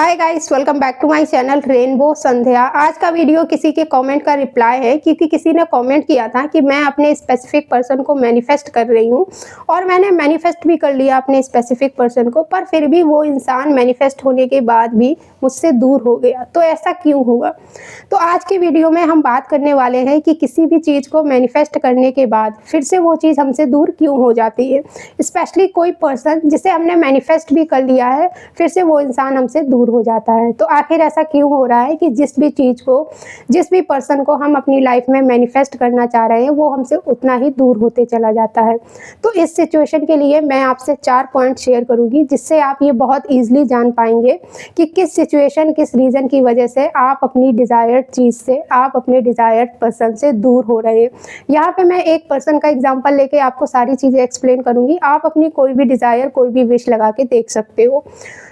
Hi guys, welcome back to my channel rainbow Sandhya. आज का video किसी के कमेंट का रिप्लाई है, क्योंकि किसी ने कमेंट किया था कि मैं अपने स्पेसिफिक पर्सन को मैनिफेस्ट कर रही हूँ और मैंने मैनिफेस्ट भी कर लिया अपने स्पेसिफिक पर्सन को, पर फिर भी वो इंसान मैनिफेस्ट होने के बाद भी मुझसे दूर हो गया। तो ऐसा क्यों हुआ? तो आज की वीडियो में हम बात करने वाले हैं कि किसी भी चीज़ को मैनिफेस्ट करने के बाद फिर से वो चीज़ हमसे दूर क्यों हो जाती है। स्पेशली कोई पर्सन जिसे हमने मैनिफेस्ट भी कर लिया है, फिर से वो इंसान हमसे दूर हो जाता है। तो आखिर ऐसा क्यों हो रहा है कि जिस भी चीज़ को, जिस भी पर्सन को हम अपनी लाइफ में मैनिफेस्ट करना चाह रहे हैं, वो हमसे उतना ही दूर होते चला जाता है। तो इस सिचुएशन के लिए मैं आपसे 4 पॉइंट शेयर करूंगी, जिससे आप ये बहुत ईजिली जान पाएंगे कि किस सिचुएशन, किस रीज़न की वजह से आप अपनी डिज़ायर्ड चीज़ से, आप अपने डिज़ायर्ड पर्सन से दूर हो रहे हैं। यहाँ पे मैं एक पर्सन का एग्जांपल लेके आपको सारी चीज़ें एक्सप्लेन करूंगी। आप अपनी कोई भी डिज़ायर, कोई भी विश लगा के देख सकते हो।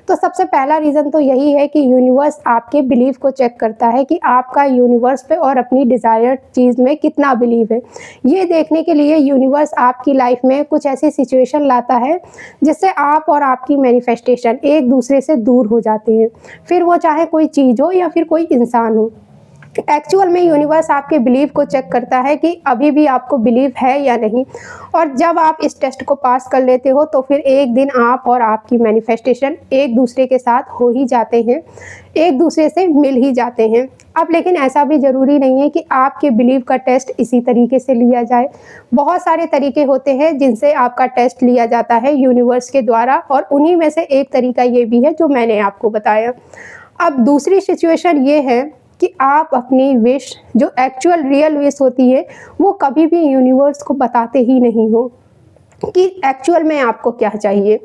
तो सबसे पहला रीज़न तो यही है कि यूनिवर्स आपके बिलीव को चेक करता है कि आपका यूनिवर्स पे और अपनी डिज़ायर्ड चीज़ में कितना बिलीव है। ये देखने के लिए यूनिवर्स आपकी लाइफ में कुछ ऐसी सिचुएशन लाता है जिससे आप और आपकी मैनिफेस्टेशन एक दूसरे से दूर हो जाते हैं। फिर वो चाहे कोई चीज़ हो या फिर कोई इंसान हो। एक्चुअल में यूनिवर्स आपके बिलीव को चेक करता है कि अभी भी आपको बिलीव है या नहीं। और जब आप इस टेस्ट को पास कर लेते हो तो फिर एक दिन आप और आपकी मैनिफेस्टेशन एक दूसरे के साथ हो ही जाते हैं, एक दूसरे से मिल ही जाते हैं। अब लेकिन ऐसा भी ज़रूरी नहीं है कि आपके बिलीव का टेस्ट इसी तरीके से लिया जाए। बहुत सारे तरीके होते हैं जिनसे आपका टेस्ट लिया जाता है यूनिवर्स के द्वारा, और उन्हीं में से एक तरीका ये भी है जो मैंने आपको बताया। अब दूसरी सिचुएशन ये है कि आप अपनी विश, जो एक्चुअल रियल विश होती है, वो कभी भी यूनिवर्स को बताते ही नहीं हो कि एक्चुअल में आपको क्या चाहिए।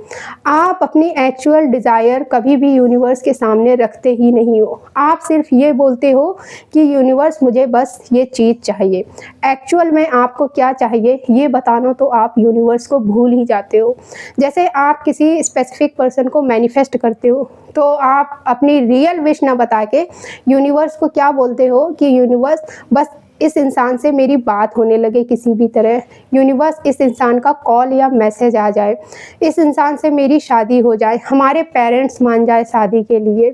आप अपनी एक्चुअल डिज़ायर कभी भी यूनिवर्स के सामने रखते ही नहीं हो। आप सिर्फ ये बोलते हो कि यूनिवर्स मुझे बस ये चीज़ चाहिए। एक्चुअल में आपको क्या चाहिए ये बताना तो आप यूनिवर्स को भूल ही जाते हो। जैसे आप किसी स्पेसिफिक पर्सन को मैनिफेस्ट करते हो तो आप अपनी रियल विश ना बता के यूनिवर्स को क्या बोलते हो कि यूनिवर्स बस इस इंसान से मेरी बात होने लगे किसी भी तरह, यूनिवर्स इस इंसान का कॉल या मैसेज आ जाए, इस इंसान से मेरी शादी हो जाए, हमारे पेरेंट्स मान जाए शादी के लिए।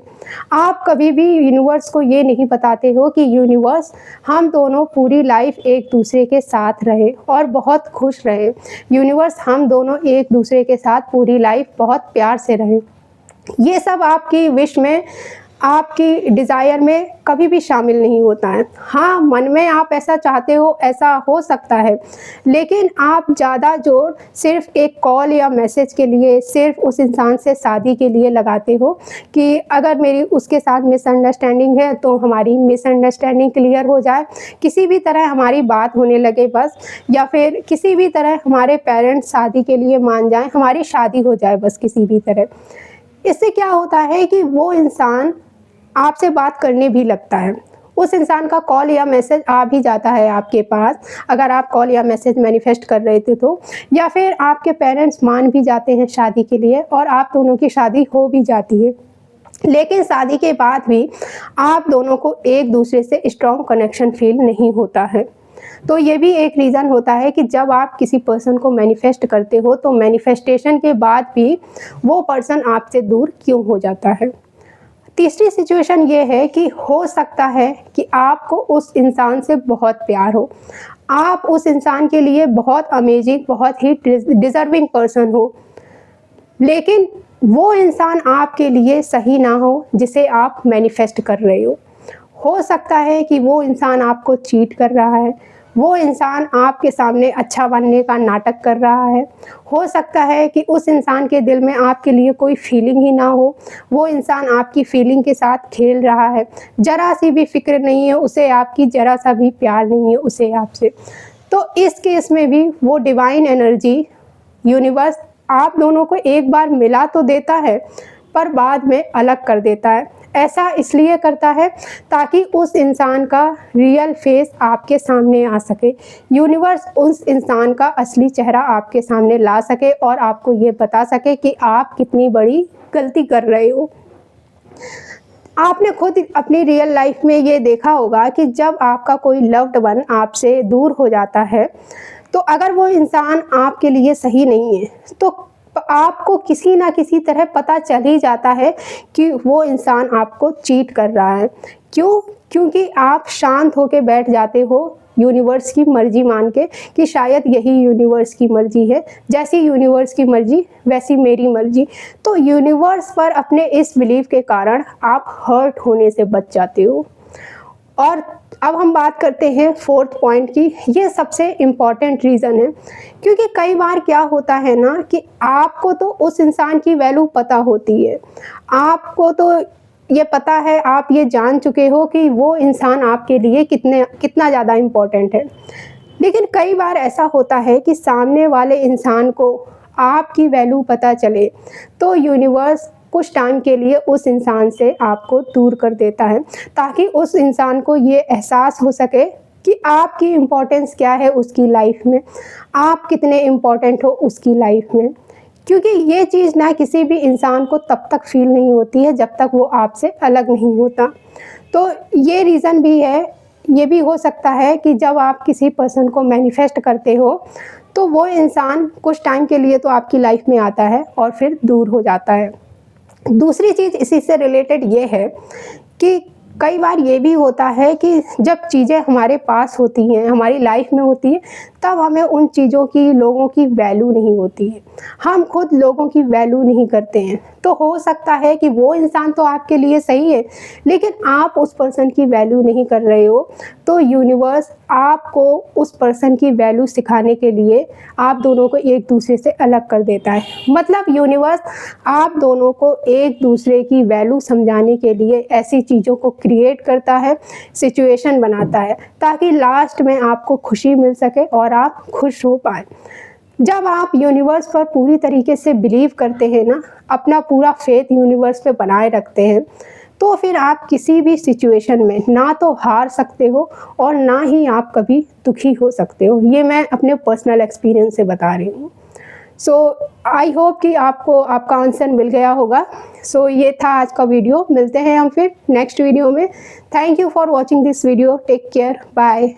आप कभी भी यूनिवर्स को ये नहीं बताते हो कि यूनिवर्स हम दोनों पूरी लाइफ एक दूसरे के साथ रहे और बहुत खुश रहे। यूनिवर्स हम दोनों एक दूसरे के साथ पूरी लाइफ बहुत प्यार से रहें। ये सब आपकी विश में, आपकी डिज़ायर में कभी भी शामिल नहीं होता है। हाँ, मन में आप ऐसा चाहते हो, ऐसा हो सकता है, लेकिन आप ज़्यादा जोर सिर्फ एक कॉल या मैसेज के लिए, सिर्फ उस इंसान से शादी के लिए लगाते हो कि अगर मेरी उसके साथ मिसअंडरस्टैंडिंग है तो हमारी मिसअंडरस्टैंडिंग क्लियर हो जाए, किसी भी तरह हमारी बात होने लगे बस, या फिर किसी भी तरह हमारे पेरेंट्स शादी के लिए मान जाएं, हमारी शादी हो जाए बस किसी भी तरह। इससे क्या होता है कि वो इंसान आपसे बात करने भी लगता है। उस इंसान का कॉल या मैसेज आ भी जाता है आपके पास, अगर आप कॉल या मैसेज मैनिफेस्ट कर रहे थे तो, या फिर आपके पेरेंट्स मान भी जाते हैं शादी के लिए और आप दोनों की शादी हो भी जाती है। लेकिन शादी के बाद भी आप दोनों को एक दूसरे से स्ट्रॉन्ग कनेक्शन फील नहीं होता है। तो ये भी एक रीज़न होता है कि जब आप किसी पर्सन को मैनिफेस्ट करते हो तो मैनिफेस्टेशन के बाद भी वो पर्सन आपसे दूर क्यों हो जाता है। तीसरी सिचुएशन ये है कि हो सकता है कि आपको उस इंसान से बहुत प्यार हो, आप उस इंसान के लिए बहुत अमेजिंग, बहुत ही डिज़र्विंग पर्सन हो, लेकिन वो इंसान आपके लिए सही ना हो जिसे आप मैनिफेस्ट कर रहे हो सकता है कि वो इंसान आपको चीट कर रहा है, वो इंसान आपके सामने अच्छा बनने का नाटक कर रहा है। हो सकता है कि उस इंसान के दिल में आपके लिए कोई फीलिंग ही ना हो, वो इंसान आपकी फीलिंग के साथ खेल रहा है, ज़रा सी भी फिक्र नहीं है उसे आपकी, ज़रा सा भी प्यार नहीं है उसे आपसे। तो इस केस में भी वो डिवाइन एनर्जी, यूनिवर्स आप दोनों को एक बार मिला तो देता है पर बाद में अलग कर देता है। ऐसा इसलिए करता है ताकि उस इंसान का रियल फेस आपके सामने आ सके, यूनिवर्स उस इंसान का असली चेहरा आपके सामने ला सके और आपको ये बता सके कि आप कितनी बड़ी गलती कर रहे हो। आपने खुद अपनी रियल लाइफ में ये देखा होगा कि जब आपका कोई लव्ड वन आपसे दूर हो जाता है, तो अगर वो इंसान आपके लिए सही नहीं है तो तो आपको किसी ना किसी तरह पता चल ही जाता है कि वो इंसान आपको चीट कर रहा है। क्यों? क्योंकि आप शांत होके बैठ जाते हो यूनिवर्स की मर्जी मान के कि शायद यही यूनिवर्स की मर्जी है, जैसी यूनिवर्स की मर्जी वैसी मेरी मर्जी। तो यूनिवर्स पर अपने इस बिलीव के कारण आप हर्ट होने से बच जाते हो। और अब हम बात करते हैं फोर्थ पॉइंट की। ये सबसे इम्पॉर्टेंट रीज़न है, क्योंकि कई बार क्या होता है ना कि आपको तो उस इंसान की वैल्यू पता होती है, आपको तो ये पता है, आप ये जान चुके हो कि वो इंसान आपके लिए कितना ज़्यादा इम्पोर्टेंट है। लेकिन कई बार ऐसा होता है कि सामने वाले इंसान को आपकी वैल्यू पता चले तो यूनिवर्स कुछ टाइम के लिए उस इंसान से आपको दूर कर देता है, ताकि उस इंसान को ये एहसास हो सके कि आपकी इम्पोर्टेंस क्या है उसकी लाइफ में, आप कितने इम्पोर्टेंट हो उसकी लाइफ में। क्योंकि ये चीज़ ना किसी भी इंसान को तब तक फील नहीं होती है जब तक वो आपसे अलग नहीं होता। तो ये रीज़न भी है, ये भी हो सकता है कि जब आप किसी पर्सन को मैनिफेस्ट करते हो तो वो इंसान कुछ टाइम के लिए तो आपकी लाइफ में आता है और फिर दूर हो जाता है। दूसरी चीज़ इसी से रिलेटेड ये है कि कई बार ये भी होता है कि जब चीज़ें हमारे पास होती हैं, हमारी लाइफ में होती हैं, तब हमें उन चीज़ों की, लोगों की वैल्यू नहीं होती है। हम खुद लोगों की वैल्यू नहीं करते हैं। तो हो सकता है कि वो इंसान तो आपके लिए सही है, लेकिन आप उस पर्सन की वैल्यू नहीं कर रहे हो। तो यूनिवर्स आपको उस पर्सन की वैल्यू सिखाने के लिए आप दोनों को एक दूसरे से अलग कर देता है। मतलब यूनिवर्स आप दोनों को एक दूसरे की वैल्यू समझाने के लिए ऐसी चीज़ों को क्रिएट करता है, सिचुएशन बनाता है, ताकि लास्ट में आपको खुशी मिल सके और आप खुश हो पाए। जब आप यूनिवर्स पर पूरी तरीके से बिलीव करते हैं ना, अपना पूरा फेथ यूनिवर्स पे बनाए रखते हैं, तो फिर आप किसी भी सिचुएशन में ना तो हार सकते हो और ना ही आप कभी दुखी हो सकते हो। ये मैं अपने पर्सनल एक्सपीरियंस से बता रही हूँ। सो आई होप कि आपको आपका आंसर मिल गया होगा। सो ये था आज का वीडियो। मिलते हैं हम फिर नेक्स्ट वीडियो में। Thank you for watching this video. Take care, bye.